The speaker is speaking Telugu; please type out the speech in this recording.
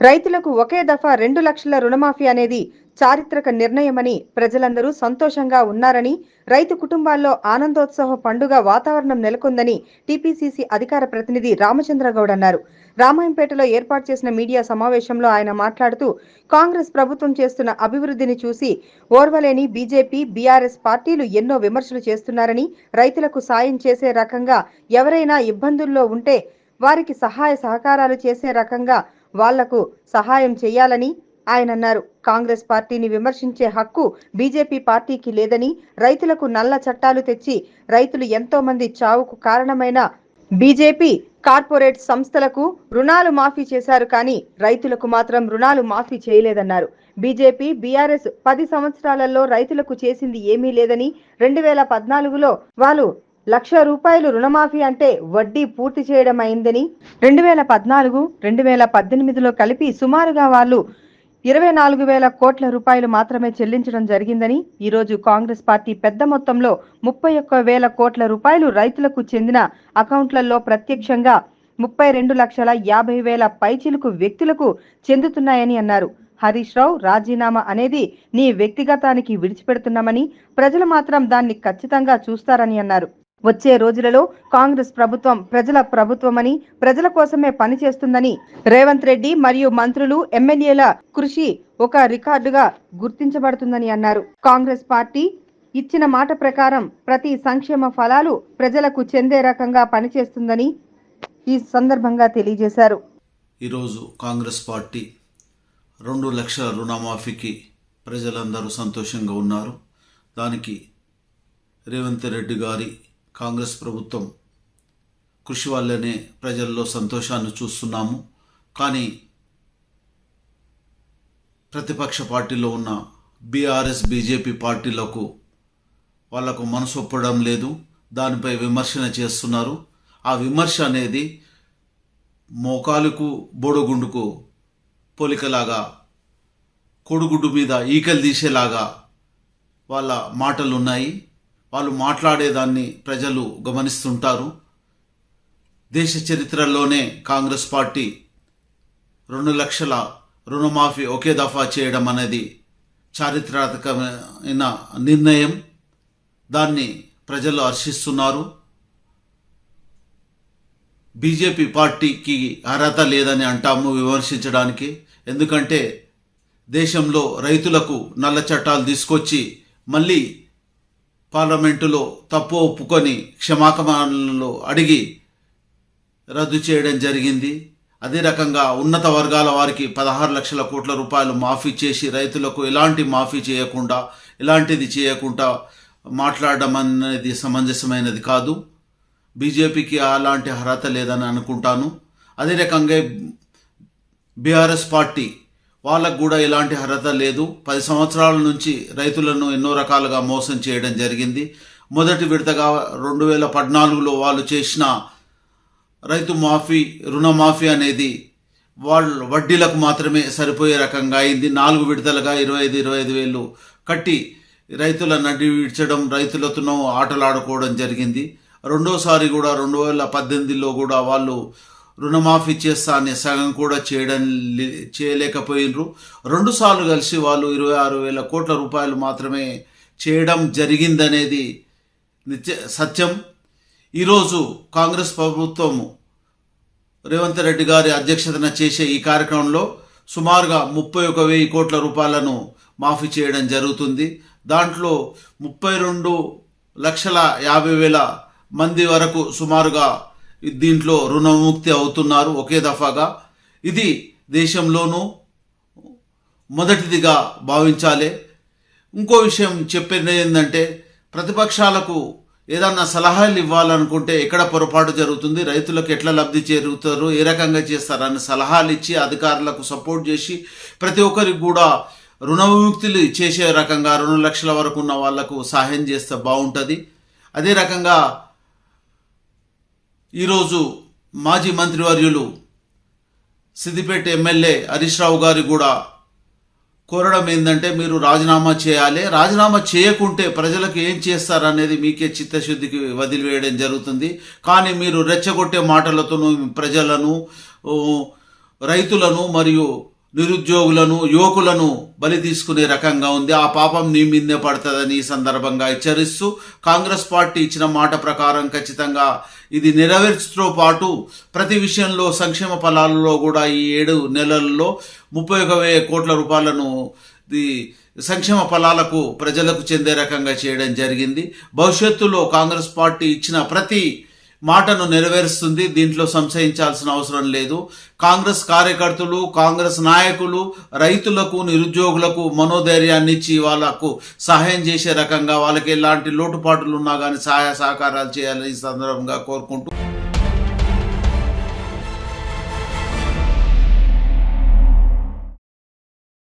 రైతులకు ఒకే దఫా 2 లక్షల రుణమాఫీ అనేది చారిత్రక నిర్ణయమని ప్రజలందరూ సంతోషంగా ఉన్నారని, రైతు కుటుంబాల్లో ఆనందోత్సవ పండుగ వాతావరణం నెలకొందని టీపీసీసీ అధికార ప్రతినిధి రామచంద్రగౌడ్ అన్నారు. రామాయంపేటలో ఏర్పాటు చేసిన మీడియా సమావేశంలో ఆయన మాట్లాడుతూ, కాంగ్రెస్ ప్రభుత్వం చేస్తున్న అభివృద్ధిని చూసి ఓర్వలేని బీజేపీ, బీఆర్ఎస్ పార్టీలు ఎన్నో విమర్శలు చేస్తున్నారని, రైతులకు సాయం చేసే రకంగా ఎవరైనా ఇబ్బందుల్లో ఉంటే వారికి సహాయ సహకారాలు చేసే రకంగా వాళ్లకు సహాయం చేయాలని ఆయన అన్నారు. కాంగ్రెస్ పార్టీని విమర్శించే హక్కు బీజేపీ పార్టీకి లేదని, రైతులకు నల్ల చట్టాలు తెచ్చి రైతులు ఎంతో మంది చావుకు కారణమైన బీజేపీ కార్పొరేట్ సంస్థలకు రుణాలు మాఫీ చేశారు కానీ రైతులకు మాత్రం రుణాలు మాఫీ చేయలేదన్నారు. బీజేపీ, బీఆర్ఎస్ 10 సంవత్సరాలలో రైతులకు చేసింది ఏమీ లేదని, 2014లో వాళ్ళు ₹1,00,000 రుణమాఫీ అంటే వడ్డీ పూర్తి చేయడం అయిందని, 2014, 2018లో కలిపి సుమారుగా వాళ్ళు 24,000 కోట్ల రూపాయలు మాత్రమే చెల్లించడం జరిగిందని, ఈరోజు కాంగ్రెస్ పార్టీ పెద్ద మొత్తంలో 31,000 కోట్ల రూపాయలు రైతులకు చెందిన అకౌంట్లలో ప్రత్యక్షంగా 32,50,000 పైచిలుకు వ్యక్తులకు చెందుతున్నాయని అన్నారు. హరీష్ రావు రాజీనామా అనేది నీ వ్యక్తిగతానికి విడిచిపెడుతున్నామని, ప్రజలు మాత్రం దాన్ని ఖచ్చితంగా చూస్తారని అన్నారు. వచ్చే రోజులలో కాంగ్రెస్ ప్రభుత్వం ప్రజల ప్రభుత్వమని, ప్రజల కోసమే పనిచేస్తుందని, రేవంత్ రెడ్డి మరియు మంత్రులు, ఎమ్మెల్యేల కృషి ఒక రికార్డుగా గుర్తించబడుతుందని అన్నారు. కాంగ్రెస్ పార్టీ ఇచ్చిన మాట ప్రకారం ప్రతి సంక్షేమ ఫలాలు ప్రజలకు చెందే రకంగా పనిచేస్తుందని ఈ సందర్భంగా తెలియజేశారు. ఈరోజు కాంగ్రెస్ పార్టీ 2 లక్షల రుణమాఫీకి ప్రజలందరూ సంతోషంగా ఉన్నారు. దానికి రేవంత్ రెడ్డి గారి కాంగ్రెస్ ప్రభుత్వం కృషి వల్లనే ప్రజల్లో సంతోషాన్ని చూస్తున్నాము. కానీ ప్రతిపక్ష పార్టీలో ఉన్న బీఆర్ఎస్, బీజేపీ పార్టీలకు వాళ్లకు మనసొప్పడం లేదు. దానిపై విమర్శన చేస్తున్నారు. ఆ విమర్శ అనేది మోకాలుకు బోడగుండుకు పోలికలాగా, కోడిగుడ్డు మీద ఈకలు తీసేలాగా వాళ్ళ మాటలు ఉన్నాయి. వాళ్ళు మాట్లాడేదాన్ని ప్రజలు గమనిస్తుంటారు. దేశ చరిత్రలోనే కాంగ్రెస్ పార్టీ 2 లక్షల రుణమాఫీ ఒకే దఫా చేయడం అనేది చారిత్రాత్మకమైన నిర్ణయం. దాన్ని ప్రజలు హర్షిస్తున్నారు. బీజేపీ పార్టీకి అర్హత లేదని అంటాము విమర్శించడానికి. ఎందుకంటే దేశంలో రైతులకు నల్ల చట్టాలు తీసుకొచ్చి మళ్ళీ పార్లమెంటులో తప్పు ఒప్పుకొని క్షమాపణలు అడిగి రద్దు చేయడం జరిగింది. అదే రకంగా ఉన్నత వర్గాల వారికి 16 లక్షల కోట్ల రూపాయలు మాఫీ చేసి రైతులకు ఎలాంటి మాఫీ చేయకుండా, ఎలాంటిది చేయకుండా మాట్లాడడం అనేది సమంజసమైనది కాదు. బీజేపీకి అలాంటి అర్హత లేదని అనుకుంటాను. అదే రకంగా బీఆర్ఎస్ పార్టీ వాళ్ళకు కూడా ఎలాంటి అర్హత లేదు. 10 సంవత్సరాల నుంచి రైతులను ఎన్నో రకాలుగా మోసం చేయడం జరిగింది. మొదటి విడతగా 2014లో వాళ్ళు చేసిన రైతు మాఫీ, రుణమాఫీ అనేది వాళ్ళు వడ్డీలకు మాత్రమే సరిపోయే రకంగా అయింది. 4 విడతలుగా 25,000 కట్టి రైతుల నడ్డి విడ్చడం, రైతులతో ఆటలాడుకోవడం జరిగింది. రెండోసారి కూడా 2018లో కూడా వాళ్ళు రుణమాఫీ చేస్తా అని సగం కూడా చేయలేకపోయినరు. 2 సార్లు కలిసి వాళ్ళు 26,000 కోట్ల రూపాయలు మాత్రమే చేయడం జరిగిందనేది సత్యం. ఈరోజు కాంగ్రెస్ ప్రభుత్వము రేవంత్ రెడ్డి గారి అధ్యక్షతన చేసే ఈ కార్యక్రమంలో సుమారుగా 31,000 కోట్ల రూపాయలను మాఫీ చేయడం జరుగుతుంది. దాంట్లో 32,50,000 మంది వరకు సుమారుగా దీంట్లో రుణముక్తి అవుతున్నారు ఒకే దఫాగా. ఇది దేశంలోనూ మొదటిదిగా భావించాలి. ఇంకో విషయం చెప్పేది ఏంటంటే, ప్రతిపక్షాలకు ఏదన్నా సలహాలు ఇవ్వాలనుకుంటే ఎక్కడ పొరపాటు జరుగుతుంది, రైతులకు ఎట్లా లబ్ధి చేరుతారు, ఏ రకంగా చేస్తారని సలహాలు ఇచ్చి అధికారులకు సపోర్ట్ చేసి ప్రతి ఒక్కరికి కూడా రుణ విముక్తులు చేసే రకంగా 2 లక్షల వరకు ఉన్న వాళ్లకు సహాయం చేస్తే బాగుంటుంది. అదే రకంగా ఈరోజు మాజీ మంత్రివర్యులు సిద్దిపేట ఎమ్మెల్యే హరీష్ రావు గారు కూడా కోరడం ఏంటంటే, మీరు రాజీనామా చేయాలి, రాజీనామా చేయకుంటే ప్రజలకు ఏం చేస్తారనేది మీకే చిత్తశుద్ధికి వదిలివేయడం జరుగుతుంది. కానీ మీరు రెచ్చగొట్టే మాటలతోనూ ప్రజలను, రైతులను మరియు నిరుద్యోగులను యువకులను బలి తీసుకునే రకంగా ఉంది. ఆ పాపం నీ మీదే పడుతుందని ఈ సందర్భంగా హెచ్చరిస్తూ కాంగ్రెస్ పార్టీ ఇచ్చిన మాట ప్రకారం ఖచ్చితంగా ఇది నెరవేర్చుతో పాటు ప్రతి విషయంలో సంక్షేమ ఫలాలలో కూడా ఈ 7 నెలల్లో 31,000 కోట్ల రూపాయలను సంక్షేమ ఫలాలకు ప్రజలకు చెందే రకంగా చేయడం జరిగింది. భవిష్యత్తులో కాంగ్రెస్ పార్టీ ఇచ్చిన ప్రతి మాటను నెరవేరుస్తుంది. దీంట్లో సంశయించాల్సిన అవసరం లేదు. కాంగ్రెస్ కార్యకర్తలు, కాంగ్రెస్ నాయకులు రైతులకు, నిరుద్యోగులకు మనోధైర్యాన్ని ఇచ్చి వాళ్ళకు సహాయం చేసే రకంగా వాళ్ళకి ఎలాంటి లోటుపాట్లు ఉన్నా కానీ సహాయ సహకారాలు చేయాలని ఈ సందర్భంగా కోరుకుంటూ